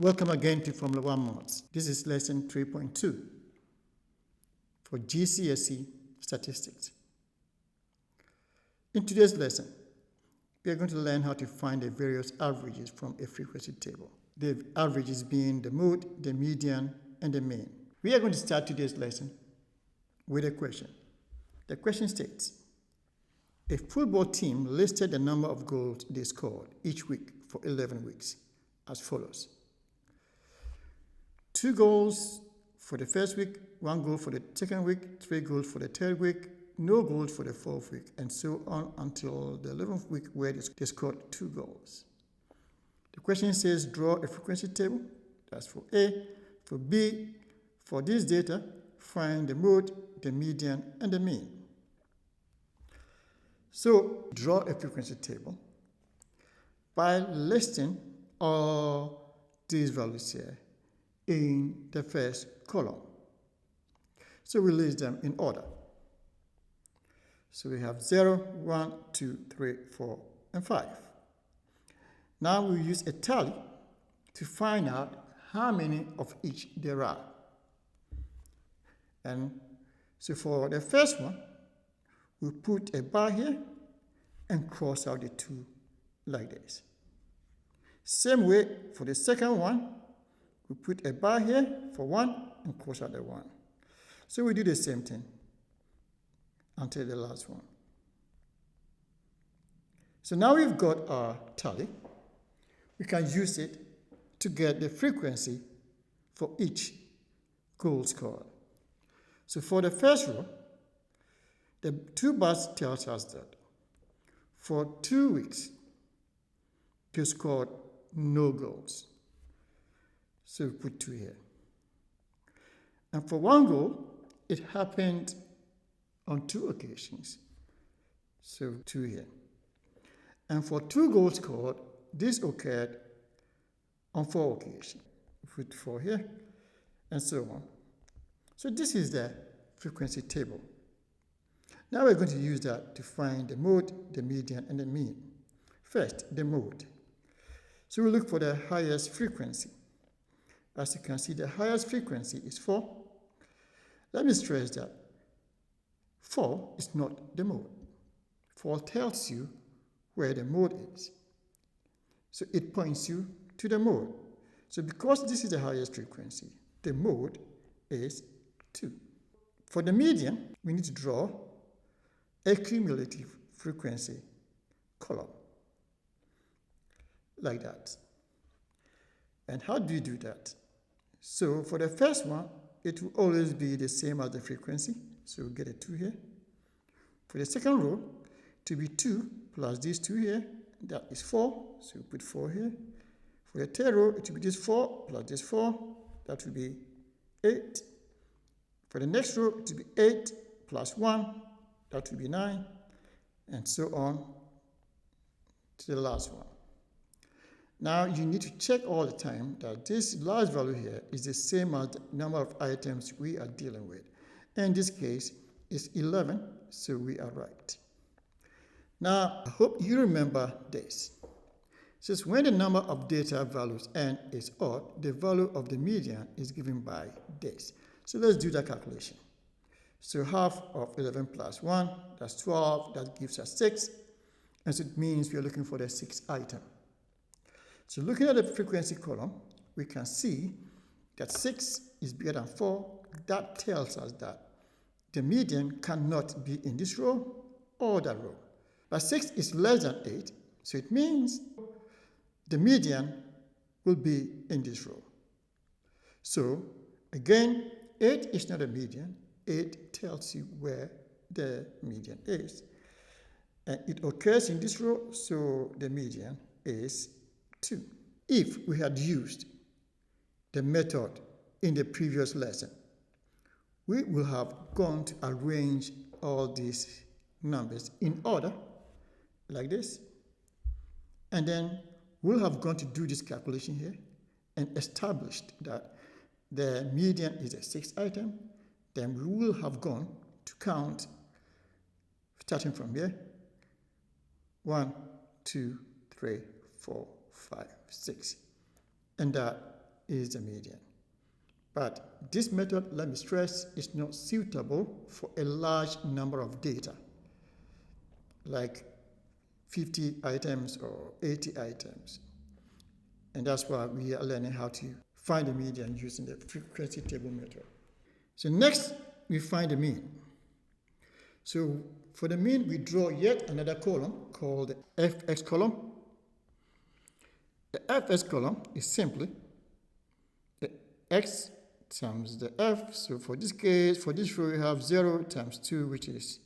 Welcome again to Formula 1 Maths. This is lesson 3.2 for GCSE Statistics. In today's lesson, we are going to learn how to find the various averages from a frequency table. The averages being the mode, the median, and the mean. We are going to start today's lesson with a question. The question states, a football team listed the number of goals they scored each week for 11 weeks as follows. 2 goals for the first week, 1 goal for the second week, 3 goals for the third week, no goals for the fourth week, and so on until the 11th week where they scored 2 goals. The question says draw a frequency table. That's for A. For B, for this data, find the mode, the median, and the mean. So draw a frequency table by listing all these values here in the first column. So we list them in order. So we have 0, 1, 2, 3, 4, and 5. Now we use a tally to find out how many of each there are. And so for the first one, we put a bar here and cross out the 2 like this. Same way for the second one, we put a bar here for 1 and cross out the 1. So we do the same thing until the last one. So now we've got our tally. We can use it to get the frequency for each goal scored. So for the first row, the 2 bars tells us that for 2 weeks, they scored no goals. So we put 2 here. And for 1 goal, it happened on 2 occasions. So 2 here. And for 2 goals scored, this occurred on 4 occasions. We put 4 here, and so on. So this is the frequency table. Now we're going to use that to find the mode, the median, and the mean. First, the mode. So we look for the highest frequency. As you can see, the highest frequency is 4. Let me stress that 4 is not the mode. 4 tells you where the mode is. So it points you to the mode. So because this is the highest frequency, the mode is 2. For the median, we need to draw a cumulative frequency column like that. And how do you do that? So for the first one, it will always be the same as the frequency. So we'll get a 2 here. For the second row, to be 2 plus these 2 here, that is 4. So we put 4 here. For the third row, it will be this 4 plus this 4. That will be 8. For the next row, it will be 8 plus 1. That will be 9. And so on to the last one. Now you need to check all the time that this last value here is the same as the number of items we are dealing with. In this case, it's 11, so we are right. Now, I hope you remember this. Since when the number of data values n is odd, the value of the median is given by this. So let's do that calculation. So half of 11 plus 1, that's 12, that gives us 6. And so it means we are looking for the 6th item. So looking at the frequency column, we can see that 6 is bigger than 4. That tells us that the median cannot be in this row or that row. But 6 is less than 8, so it means the median will be in this row. So again, 8 is not a median. 8 tells you where the median is. And it occurs in this row, so the median is 2. If we had used the method in the previous lesson, we will have gone to arrange all these numbers in order, like this. And then we'll have gone to do this calculation here and established that the median is the 6th item. Then we will have gone to count, starting from here, 1, 2, 3, 4, 5, 6. And that is the median. But this method, let me stress, is not suitable for a large number of data, like 50 items or 80 items. And that's why we are learning how to find the median using the frequency table method. So next, we find the mean. So for the mean, we draw yet another column called the fx column. The fx column is simply the x times the f. So for this case, for this row, we have 0 times 2, which is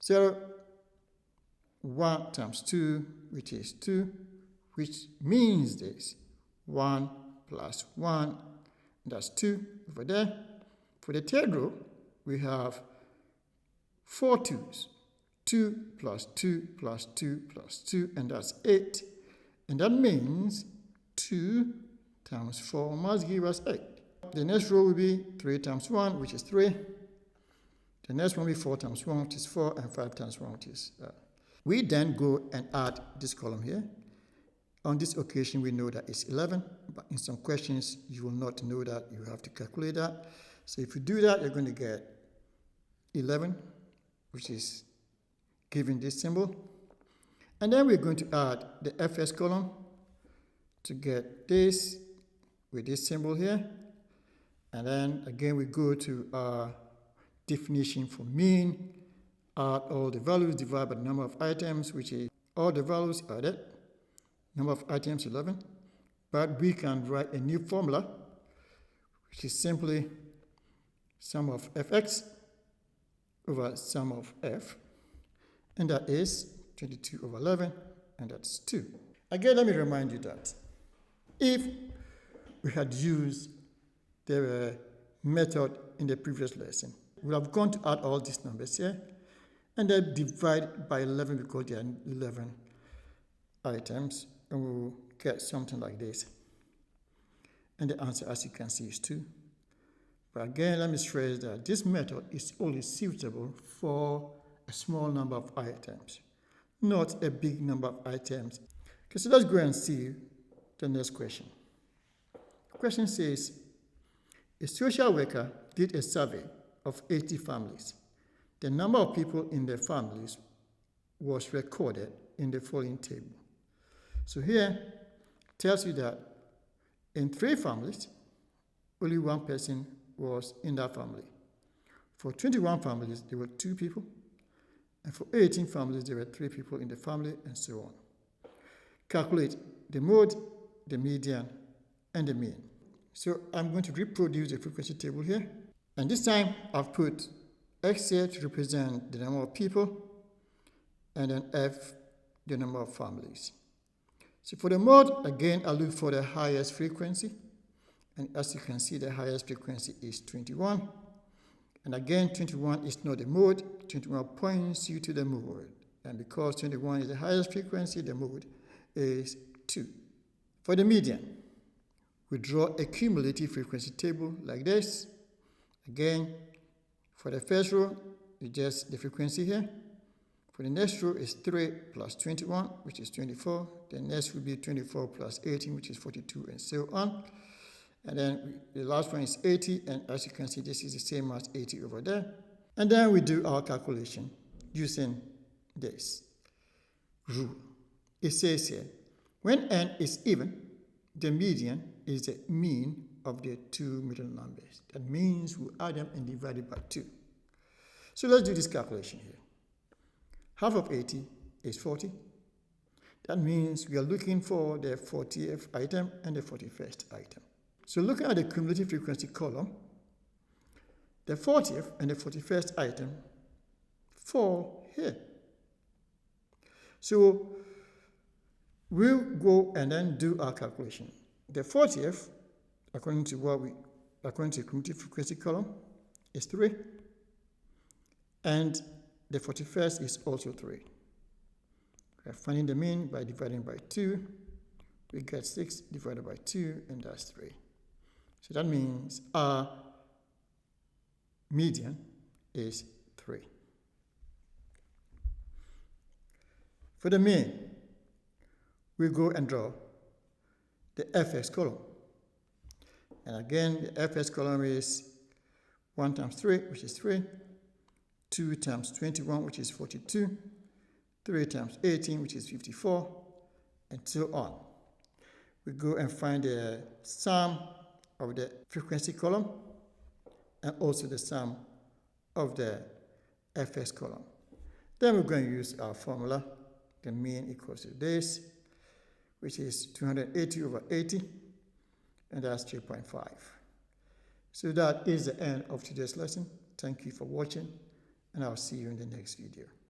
0, 1 times 2, which is 2, which means this 1 plus 1, that's 2 over there. For the third row, we have 4 2's, 2 plus 2 plus 2 plus 2, and that's 8. And that means 2 times 4 must give us 8. The next row will be 3 times 1, which is 3. The next one will be 4 times 1, which is 4, and 5 times 1, which is We then go and add this column here. On this occasion, we know that it's 11, but in some questions, you will not know that. You have to calculate that. So if you do that, you're going to get 11, which is given this symbol. And then we're going to add the fs column to get this with this symbol here. And then again, we go to our definition for mean, add all the values, divide by the number of items, which is all the values added, number of items 11. But we can write a new formula, which is simply sum of fx over sum of f, and that is 22 over 11, and that's 2. Again, let me remind you that if we had used the method in the previous lesson, we have gone to add all these numbers here, and then divide by 11 because there are 11 items, and we'll get something like this. And the answer, as you can see, is 2. But again, let me stress that this method is only suitable for a small number of items, not a big number of items. Okay, so let's go and see the next question. The question says, a social worker did a survey of 80 families. The number of people in their families was recorded in the following table. So here, it tells you that in 3 families, only 1 person was in that family. For 21 families, there were 2 people. And for 18 families, there were 3 people in the family, and so on. Calculate the mode, the median, and the mean. So I'm going to reproduce the frequency table here. And this time, I've put X here to represent the number of people, and then F, the number of families. So for the mode, again, I look for the highest frequency. And as you can see, the highest frequency is 21. And again, 21 is not the mode. 21 points you to the mode. And because 21 is the highest frequency, the mode is 2. For the median, we draw a cumulative frequency table like this. Again, for the first row, it's just the frequency here. For the next row is 3 plus 21, which is 24. The next will be 24 plus 18, which is 42, and so on. And then the last one is 80, and as you can see, this is the same as 80 over there. And then we do our calculation using this rule. It says here, when n is even, the median is the mean of the 2 middle numbers. That means we add them and divide it by 2. So let's do this calculation here. Half of 80 is 40. That means we are looking for the 40th item and the 41st item. So looking at the cumulative frequency column, the 40th and the 41st item fall here. So we'll go and then do our calculation. The 40th, according to the cumulative frequency column, is 3. And the 41st is also 3. We are finding the mean by dividing by 2. We get 6 divided by 2, and that's 3. So that means our median is 3. For the mean, we go and draw the fx column. And again, the FS column is 1 times 3, which is 3, 2 times 21, which is 42, 3 times 18, which is 54, and so on. We go and find the sum of the frequency column and also the sum of the FS column. Then we're going to use our formula, the mean equals to this, which is 280 over 80, and that's 3.5. So that is the end of today's lesson. Thank you for watching, and I'll see you in the next video.